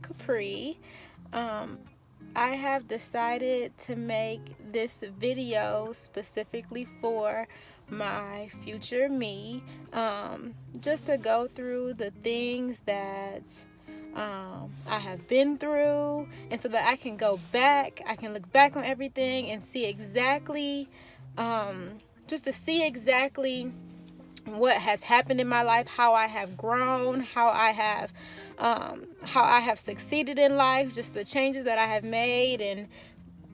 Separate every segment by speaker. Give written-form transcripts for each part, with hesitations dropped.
Speaker 1: Capri. I have decided to make this video specifically for my future me, just to go through the things that I have been through, and so that I can I can look back on everything and see exactly, just to see exactly what has happened in my life, how I have grown, how I have succeeded in life, just the changes that I have made, and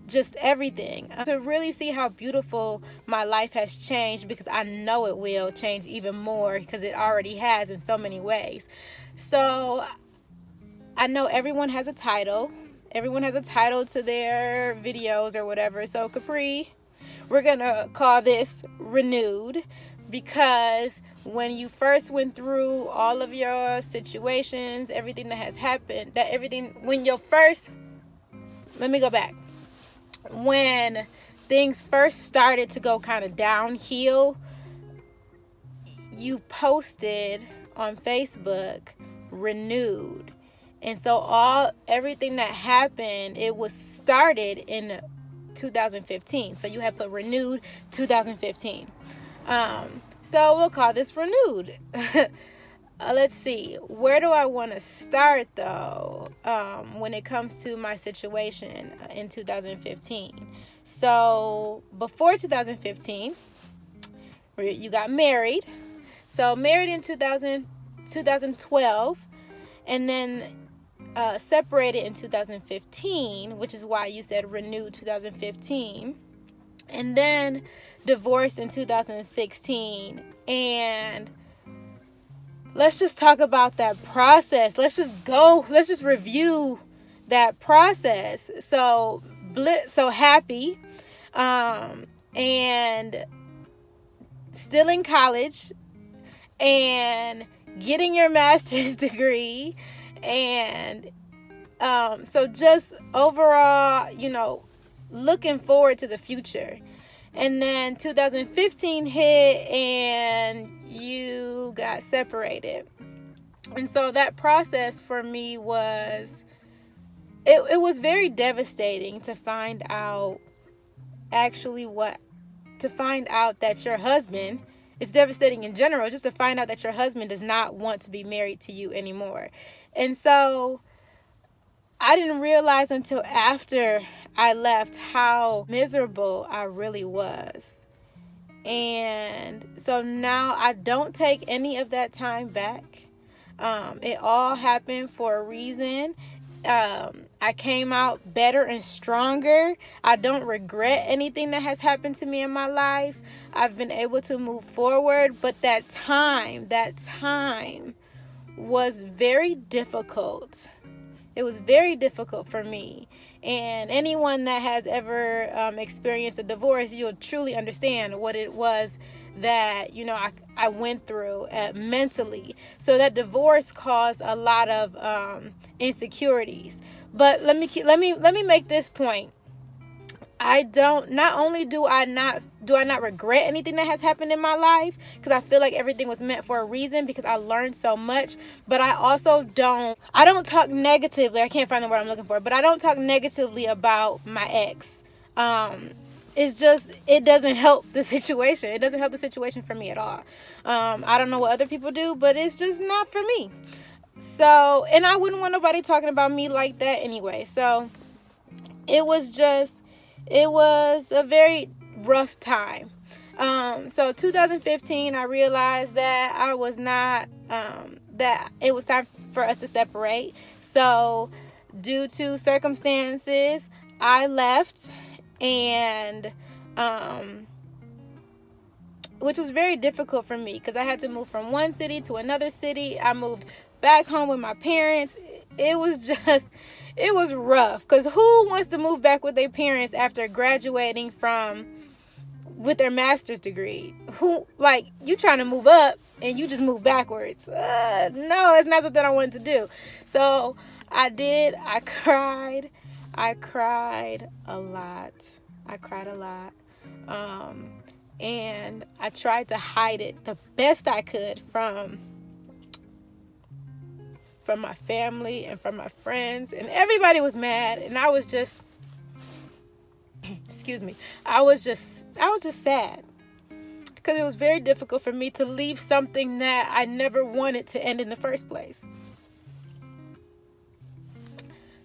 Speaker 1: just everything, to really see how beautiful my life has changed, because I know it will change even more, because it already has in so many ways. So I know everyone has a title. Everyone has a title to their videos or whatever. So Capri, we're going to call this Renewed, because when you first went through all of your situations, everything that has happened, let me go back. When things first started to go kind of downhill, you posted on Facebook Renewed. And so everything that happened, it was started in 2015. So you had put Renewed 2015. So we'll call this Renewed. Let's see. Where do I want to start, though, when it comes to my situation in 2015? So before 2015, you got married. So married in 2012, and then separated in 2015, which is why you said Renewed 2015. And then divorced in 2016. And let's just talk about that process. Let's just review that process. So happy, and still in college, and getting your master's degree, and so just overall, looking forward to the future. And then 2015 hit and you got separated. And so that process for me was, it was very devastating to find out that your husband, it's devastating in general, just to find out that your husband does not want to be married to you anymore. And so I didn't realize until after I left how miserable I really was. And so now I don't take any of that time back. It all happened for a reason. I came out better and stronger. I don't regret anything that has happened to me in my life. I've been able to move forward, but that time was very difficult. It was very difficult for me. And anyone that has ever experienced a divorce, you'll truly understand what it was that, I went through mentally. So that divorce caused a lot of insecurities. But let me make this point. Not only do I not regret anything that has happened in my life, because I feel like everything was meant for a reason, because I learned so much, but I also don't talk negatively. I can't find the word I'm looking for, but I don't talk negatively about my ex. It's just, it doesn't help the situation. It doesn't help the situation for me at all. I don't know what other people do, but it's just not for me. So, and I wouldn't want nobody talking about me like that anyway. So it was a very rough time. So 2015, I realized that I was not, that it was time for us to separate. So due to circumstances, I left, and which was very difficult for me, because I had to move from one city to another city. I moved back home with my parents. It was rough, because who wants to move back with their parents after graduating with their master's degree? You trying to move up and you just move backwards? No, it's not something I wanted to do. So I did. I cried a lot. And I tried to hide it the best I could from from my family and from my friends, and everybody was mad, and I was just excuse me, I was just sad, because it was very difficult for me to leave something that I never wanted to end in the first place.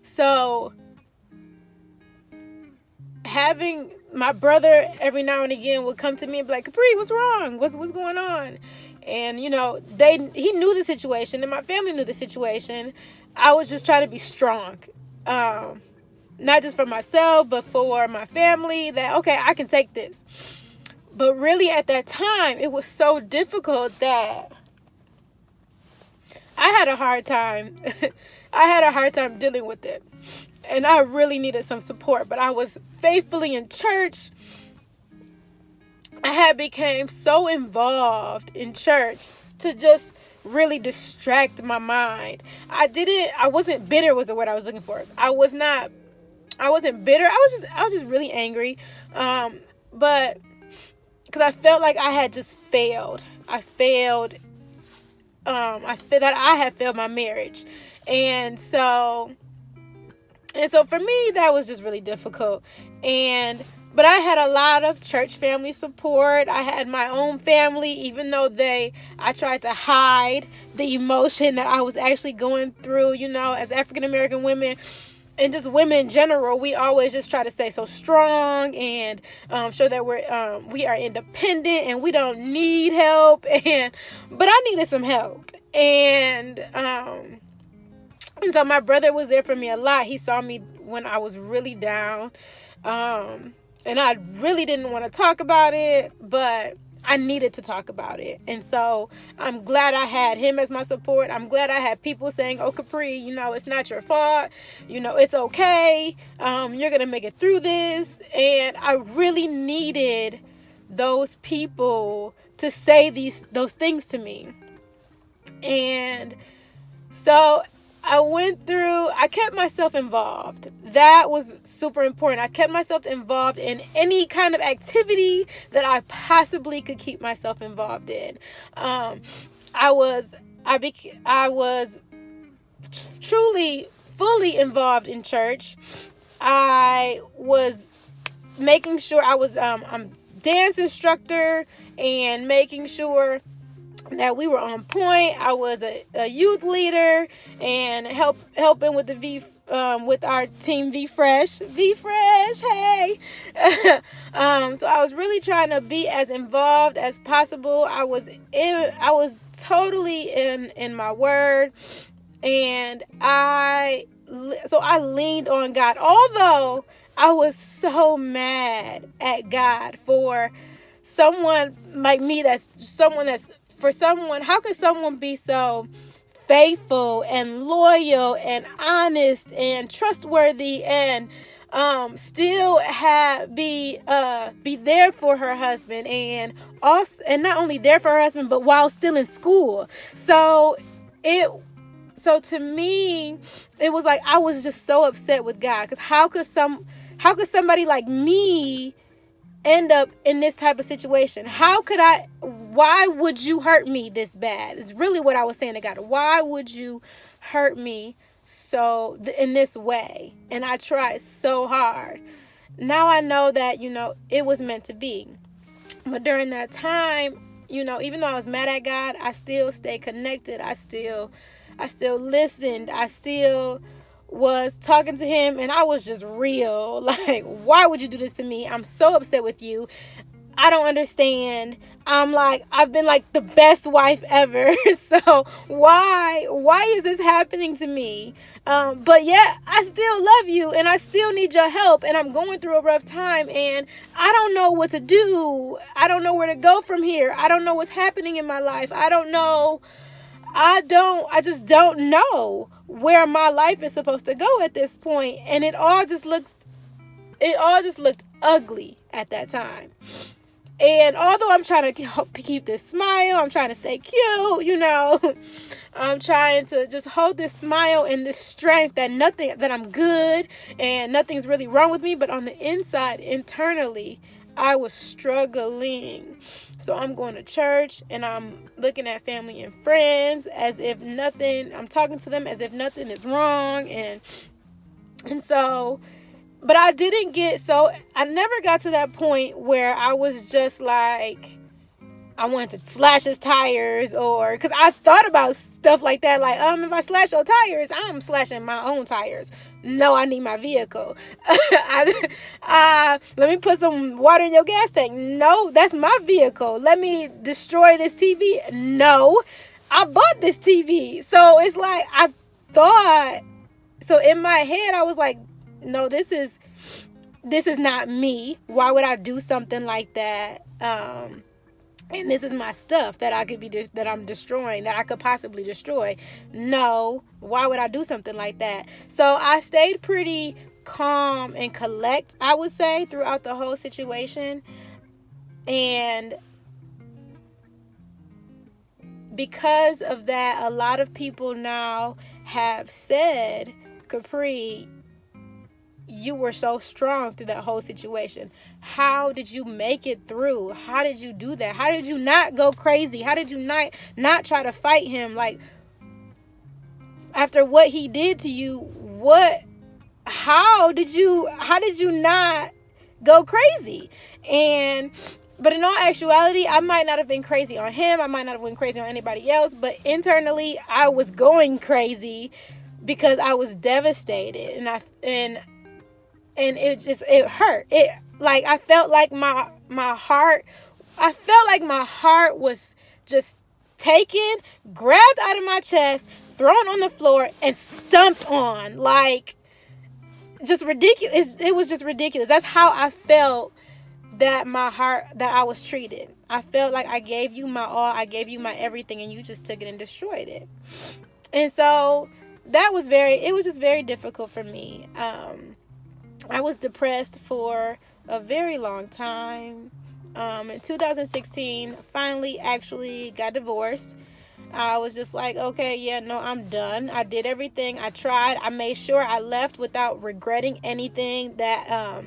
Speaker 1: So having my brother every now and again would come to me and be like, Capri, what's wrong? What's going on? And, he knew the situation, and my family knew the situation. I was just trying to be strong. Not just for myself, but for my family, that, okay, I can take this. But really at that time, it was so difficult that I had a hard time. I had a hard time dealing with it. And I really needed some support. But I was faithfully in church. I had become so involved in church to just really distract my mind. I wasn't bitter was the word I was looking for. I wasn't bitter. I was just really angry. But because I felt like I had just failed. I feel that I had failed my marriage. And so for me, that was just really difficult. But I had a lot of church family support. I had my own family, even though I tried to hide the emotion that I was actually going through, as African American women and just women in general. We always just try to stay so strong and show that we are independent and we don't need help. But I needed some help. And so my brother was there for me a lot. He saw me when I was really down. And I really didn't want to talk about it, but I needed to talk about it. And so I'm glad I had him as my support. I'm glad I had people saying, oh, Capri, it's not your fault. It's okay. You're going to make it through this. And I really needed those people to say those things to me. And so I kept myself involved. That was super important. I kept myself involved in any kind of activity that I possibly could keep myself involved in. I was truly, fully involved in church. I was making sure I'm dance instructor and making sure that we were on point. I was a youth leader and helping with with our team V-Fresh, hey. So I was really trying to be as involved as possible. I was totally in my word, and I leaned on God, although I was so mad at God for someone like me. How could someone be so faithful and loyal and honest and trustworthy and still be there for her husband, and not only there for her husband, but while still in school. So to me, it was like I was just so upset with God, because how could somebody like me end up in this type of situation? Why would you hurt me this bad? It's really what I was saying to God. Why would you hurt me so in this way? And I tried so hard. Now I know that, it was meant to be. But during that time, even though I was mad at God, I still stayed connected. I still listened. I still was talking to him, and I was just real. Like, why would you do this to me? I'm so upset with you. I don't understand. I've been like the best wife ever. So why is this happening to me? But yeah, I still love you, and I still need your help, and I'm going through a rough time, and I don't know what to do. I don't know where to go from here. I don't know what's happening in my life. I just don't know where my life is supposed to go at this point. And it all just looked ugly at that time. And although I'm trying to keep this smile, I'm trying to stay cute, I'm trying to just hold this smile and this strength that I'm good and nothing's really wrong with me. But on the inside, internally, I was struggling. So I'm going to church and I'm looking at family and friends as if nothing, I'm talking to them as if nothing is wrong. And so, but I never got to that point where I was just like, I wanted to slash his tires, or because I thought about stuff like that, like if I slash your tires, I'm slashing my own tires. No, I need my vehicle. Let me put some water in your gas tank. No, that's my vehicle. Let me destroy this TV. No, I bought this TV. So it's like so in my head I was like, no, this is not me. Why would I do something like that? And this is my stuff that that I'm destroying, that I could possibly destroy. No, why would I do something like that? So I stayed pretty calm and collect, I would say, throughout the whole situation. And because of that, a lot of people now have said, Capri, you were so strong through that whole situation. How did you make it through? How did you do that? How did you not go crazy? How did you not try to fight him? Like, after what he did to you, how did you not go crazy? But in all actuality, I might not have been crazy on him. I might not have been crazy on anybody else, but internally I was going crazy because I was devastated, and it hurt. I felt like my heart was just taken, grabbed out of my chest, thrown on the floor, and stomped on. Like, just ridiculous. It was just ridiculous. That's how I felt that I was treated. I felt like I gave you my all, I gave you my everything, and you just took it and destroyed it. And so it was just very difficult for me. I was depressed for a very long time. In 2016, finally actually got divorced. I was just like, okay, yeah, no, I'm done. I did everything. I tried. I made sure I left without regretting anything that I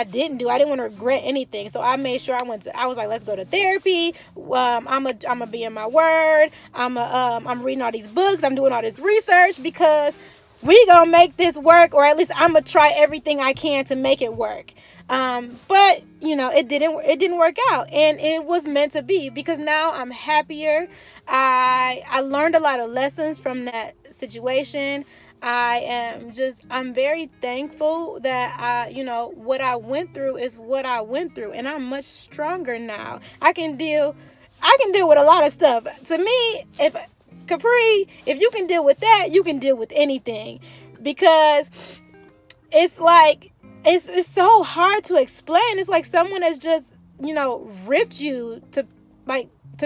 Speaker 1: didn't do. I didn't want to regret anything. So I made sure I was like, let's go to therapy. I'm a be in my word. I'm reading all these books. I'm doing all this research because we gonna make this work, or at least I'm gonna try everything I can to make it work. But it didn't work out, and it was meant to be, because now I'm happier. I learned a lot of lessons from that situation. I'm very thankful that what I went through is what I went through, and I'm much stronger now. I can deal with a lot of stuff. To me, if you can deal with that, you can deal with anything, because it's like, it's so hard to explain. It's like someone has just, ripped you to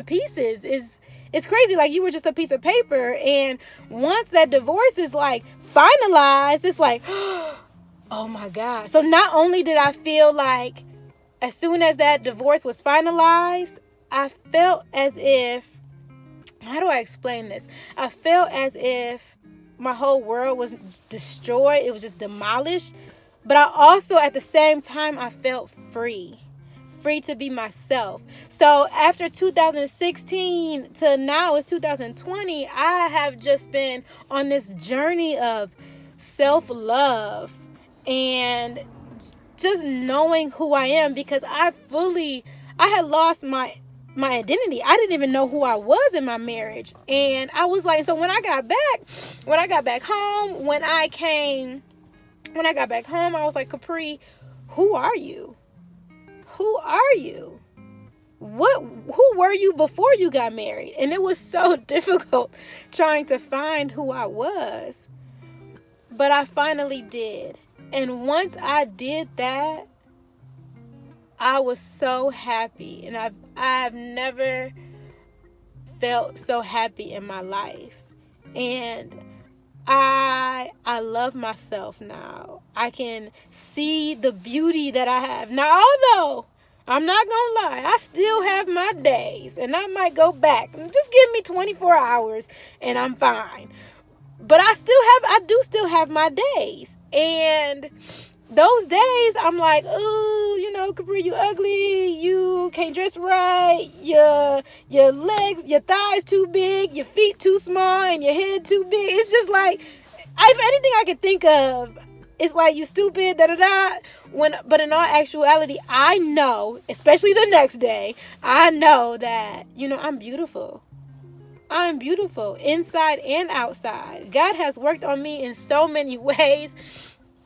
Speaker 1: pieces. It's crazy. Like, you were just a piece of paper. And once that divorce is like finalized, it's like, oh my God. So not only did I feel like, as soon as that divorce was finalized, I felt as if, how do I explain this? I felt as if my whole world was destroyed. It was just demolished. But I also, at the same time, I felt free to be myself. So after 2016 to now, it's 2020, I have just been on this journey of self-love and just knowing who I am, because I had lost my identity. I didn't even know who I was in my marriage. And I was like, so when I got back home, I was like, Capri, who are you? Who are you? Who were you before you got married? And it was so difficult trying to find who I was. But I finally did. And once I did that, I was so happy. And I've never felt so happy in my life. And I love myself now. I can see the beauty that I have. Now, although I'm not gonna lie, I still have my days, and I might go back. Just give me 24 hours and I'm fine. But I do still have my days. those days I'm like, ooh, Capri, you ugly, you can't dress right, your legs, your thighs too big, your feet too small, and your head too big. It's just like, if anything I could think of, it's like, you stupid, da da da. But in all actuality, I know, especially the next day, I know that, I'm beautiful. I'm beautiful inside and outside. God has worked on me in so many ways.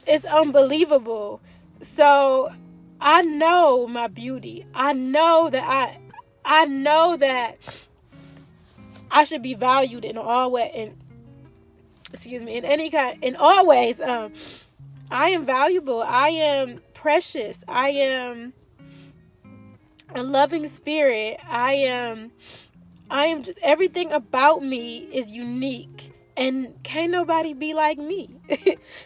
Speaker 1: It's unbelievable. So I know my beauty. I know that I should be valued in all ways. In all ways. I am valuable. I am precious. I am a loving spirit. I am just, everything about me is unique. And can't nobody be like me.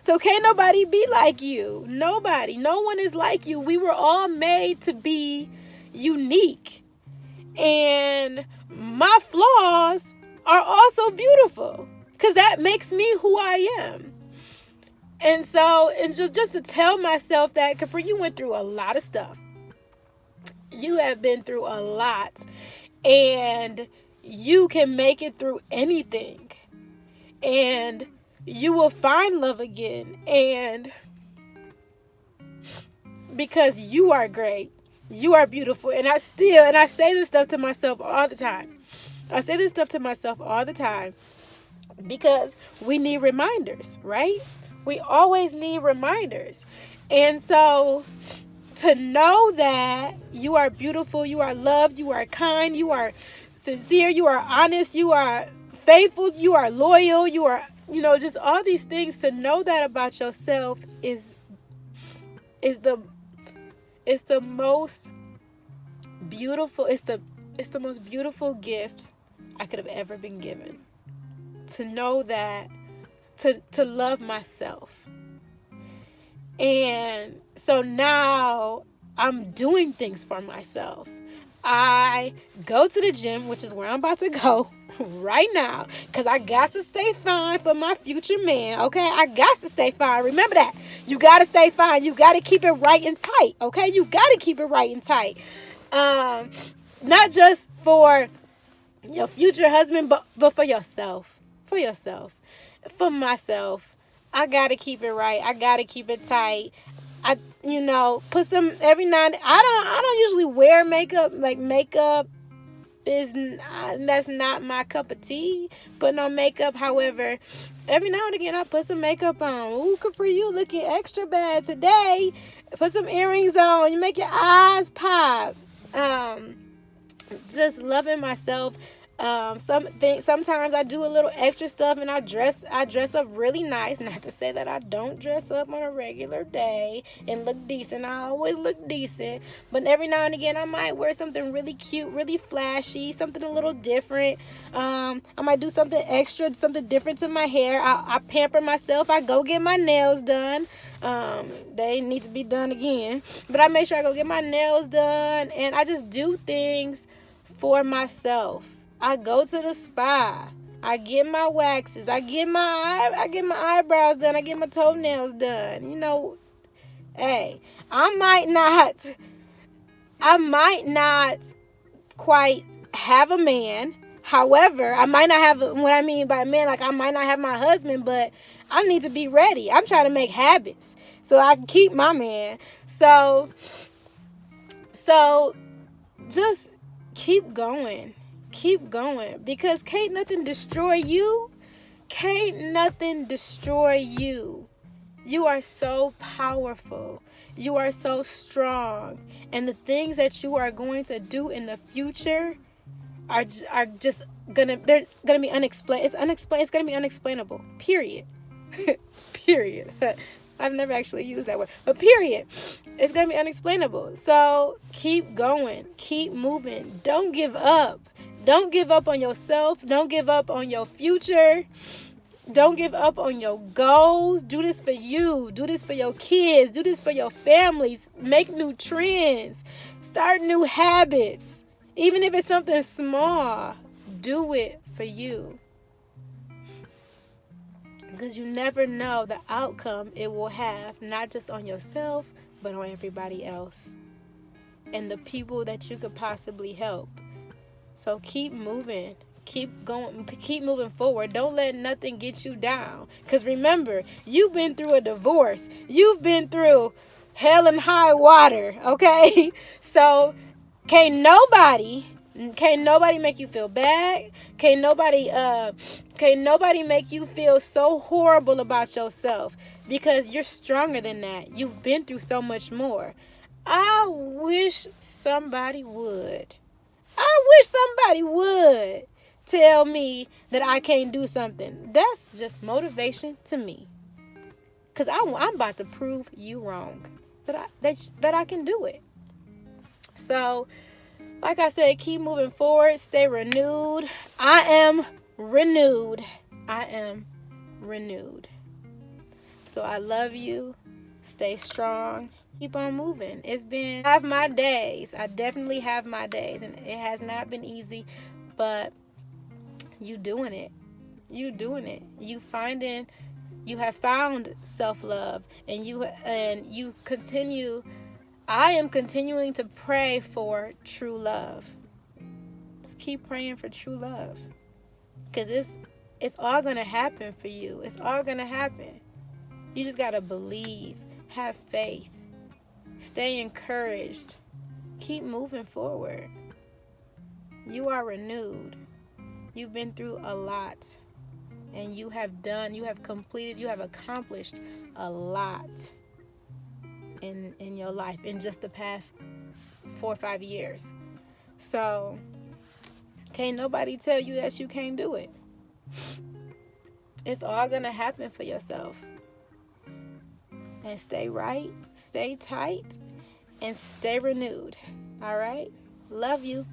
Speaker 1: So can't nobody be like you. Nobody. No one is like you. We were all made to be unique. And my flaws are also beautiful, because that makes me who I am. And so, and just to tell myself that, Capri, you went through a lot of stuff. You have been through a lot. And you can make it through anything. And you will find love again. And because you are great. You are beautiful. And I say this stuff to myself all the time. Because we need reminders, right? We always need reminders. And so to know that you are beautiful, you are loved, you are kind, you are sincere, you are honest, you are faithful, you are loyal, you are, just all these things, to know that about yourself is the most beautiful, it's the most beautiful gift I could have ever been given. To know that, to love myself. And so now I'm doing things for myself. I go to the gym, which is where I'm about to go right now, because I got to stay fine for my future man, okay? I got to stay fine. Remember that. You got to stay fine. You got to keep it right and tight, okay? You got to keep it right and tight. Not just for your future husband, but for yourself. For yourself. For myself. I gotta keep it right. I gotta keep it tight. I put some every now and then. I don't usually wear makeup. Like, makeup that's not my cup of tea. Putting on makeup, however, every now and again I put some makeup on. Ooh, Capri, you looking extra bad today. Put some earrings on. You make your eyes pop. Just loving myself. Sometimes I do a little extra stuff, and I dress up really nice. Not to say that I don't dress up on a regular day and look decent. I always look decent, but every now and again I might wear something really cute, really flashy, something a little different. I might do something extra, something different to my hair. I pamper myself. I go get my nails done. They need to be done again, but I make sure I go get my nails done, and I just do things for myself. I go to the spa. I get my waxes. I get my eyebrows done. I get my toenails done. Hey, I might not quite have a man. However, I might not have, what I mean by man, like I might not have my husband, but I need to be ready. I'm trying to make habits so I can keep my man. So just keep going. Keep going, because can't nothing destroy you. Can't nothing destroy you. You are so powerful. You are so strong. And the things that you are going to do in the future are just they're gonna be unexplained. It's It's gonna be unexplainable. Period. Period. I've never actually used that word, but period. It's gonna be unexplainable. So keep going. Keep moving. Don't give up. Don't give up on yourself. Don't give up on your future. Don't give up on your goals. Do this for you. Do this for your kids. Do this for your families. Make new trends. Start new habits. Even if it's something small, do it for you. because you never know the outcome it will have, not just on yourself, but on everybody else and the people that you could possibly help. So keep moving. Keep going. Keep moving forward. Don't let nothing get you down. Because remember, you've been through a divorce. You've been through hell and high water. Okay? So can't nobody make you feel bad. Can't nobody make you feel so horrible about yourself, because you're stronger than that. You've been through so much more. I wish somebody would tell me that I can't do something. That's just motivation to me. Because I'm about to prove you wrong. That I can do it. So, like I said, keep moving forward. Stay renewed. I am renewed. So I love you. Stay strong. Keep on moving. I have my days. I definitely have my days. And it has not been easy. But you doing it. You have found self-love. And you continue. I am continuing to pray for true love. Just keep praying for true love. Because it's all going to happen for you. It's all going to happen. You just got to believe. Have faith. Stay encouraged. Keep moving forward. You are renewed. You've been through a lot. And you have accomplished a lot in your life in just the past 4 or 5 years. So can't nobody tell you that you can't do it. It's all gonna happen for yourself. And stay right, stay tight, and stay renewed. All right? Love you.